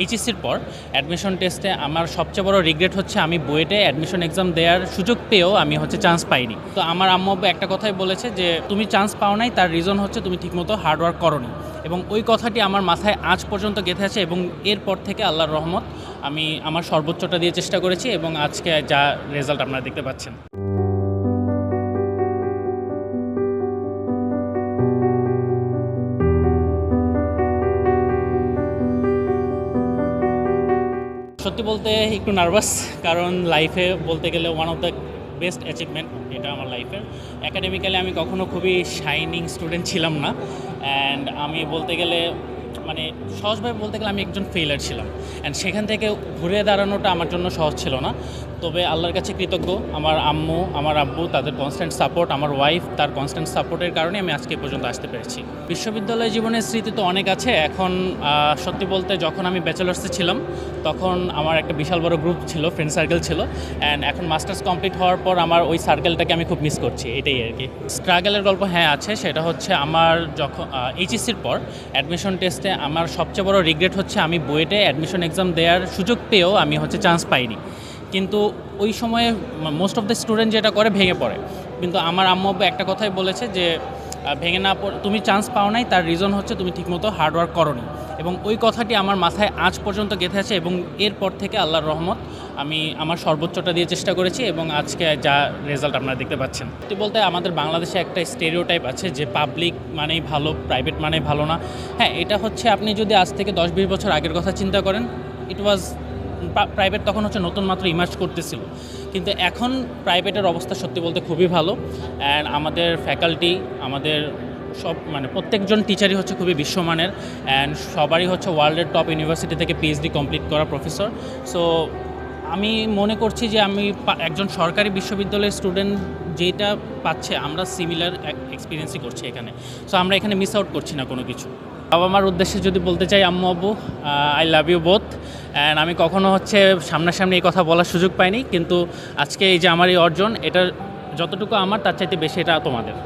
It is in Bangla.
এইচএসসির পর অ্যাডমিশন টেস্টে আমার সবচেয়ে বড় রিগ্রেট হচ্ছে আমি বুয়েটে অ্যাডমিশন এক্সাম দেওয়ার সুযোগ পেয়েও আমি চান্স পাইনি। তো আমার আম্মু আব্বু একটা কথাই বলেছে যে তুমি চান্স পাও নাই, তার রিজন হচ্ছে তুমি ঠিকমতো হার্ডওয়ার্ক করোনি। এবং ওই কথাটি আমার মাথায় আজ পর্যন্ত গেঁথে আছে এবং এরপর থেকে আল্লাহর রহমত আমি আমার সর্বোচ্চটা দিয়ে চেষ্টা করেছি এবং আজকে যা রেজাল্ট আপনারা দেখতে পাচ্ছেন। সত্যি বলতে একটু নার্ভাস, কারণ লাইফে বলতে গেলে one of the best achievement এটা আমার লাইফের। অ্যাকাডেমিক্যালি আমি কখনো খুবই শাইনিং স্টুডেন্ট ছিলাম না, অ্যান্ড আমি বলতে গেলে সহজভাবে বলতে গেলে আমি একজন ফেইলার ছিলাম, অ্যান্ড সেখান থেকে ঘুরে দাঁড়ানোটা আমার জন্য সহজ ছিল না। তবে আল্লাহর কাছে কৃতজ্ঞ, আমার আম্মু আমার আব্বু তাদের কনস্ট্যান্ট সাপোর্ট, আমার ওয়াইফ তার কনস্ট্যান্ট সাপোর্টের কারণে আমি আজকে পর্যন্ত আসতে পেরেছি। বিশ্ববিদ্যালয় জীবনের স্মৃতি তো অনেক আছে। এখন সত্যি বলতে যখন আমি ব্যাচেলার্সে ছিলাম তখন আমার একটা বিশাল বড় গ্রুপ ছিল, ফ্রেন্ড সার্কেল ছিল, অ্যান্ড এখন মাস্টার্স কমপ্লিট হওয়ার পর আমার ওই সার্কেলটাকে আমি খুব মিস করছি, এটাই আর কি। স্ট্রাগলের গল্প হ্যাঁ আছে, সেটা হচ্ছে আমার যখন এইচএসসির পর অ্যাডমিশন টেস্টে আমার সবচেয়ে বড় রিগ্রেট হচ্ছে আমি বুয়েটে অ্যাডমিশন এক্সাম দেওয়ার সুযোগ পেয়েও আমি চান্স পাইনি। কিন্তু ওই সময়ে মোস্ট অফ দ্য স্টুডেন্ট যেটা করে ভেঙে পড়ে, কিন্তু আমার আম্মু আব্বু একটা কথাই বলেছে যে ভেঙে না পড়ে তুমি চান্স পাও নাই, তার রিজন হচ্ছে তুমি ঠিকমতো হার্ডওয়ার্ক করোনি। এবং ওই কথাটি আমার মাথায় আজ পর্যন্ত গেঁথে আছে এবং এরপর থেকে আল্লাহর রহমত আমি আমার সর্বোচ্চটা দিয়ে চেষ্টা করেছি এবং আজকে যা রেজাল্ট আপনারা দেখতে পাচ্ছেন। সত্যি বলতে আমাদের বাংলাদেশে একটা স্টেরিওটাইপ আছে যে পাবলিক মানেই ভালো, প্রাইভেট মানেই ভালো না। হ্যাঁ, এটা হচ্ছে আপনি যদি আজ থেকে 10-20 বছর আগের কথা চিন্তা করেন, ইট ওয়াজ প্রাইভেট তখন নতুন মাত্র ইমার্জ করতেছিল, কিন্তু এখন প্রাইভেটের অবস্থা সত্যি বলতে খুবই ভালো। অ্যান্ড আমাদের ফ্যাকাল্টি, আমাদের সব প্রত্যেকজন টিচারই খুবই বিশ্বমানের, অ্যান্ড সবারই ওয়ার্ল্ডের টপ ইউনিভার্সিটি থেকে পিএইচডি কমপ্লিট করা প্রফেসর। সো আমি মনে করছি যে আমি একজন সরকারি বিশ্ববিদ্যালয়ের স্টুডেন্ট যেটা পাচ্ছে, আমরা সিমিলার এক্সপিরিয়েন্সই করছি এখানে। সো আমরা এখানে মিস আউট করছি না কোনো কিছু। বাবা মার উদ্দেশ্যে যদি বলতে চাই, আম্মু আব্বু, I love you both. And আমি কখনো সামনাসামনি এই কথা বলার সুযোগ পাইনি, কিন্তু আজকে এই যে আমার এই অর্জন, এটার যতটুকু আমার তার চাইতে বেশি এটা তোমাদের।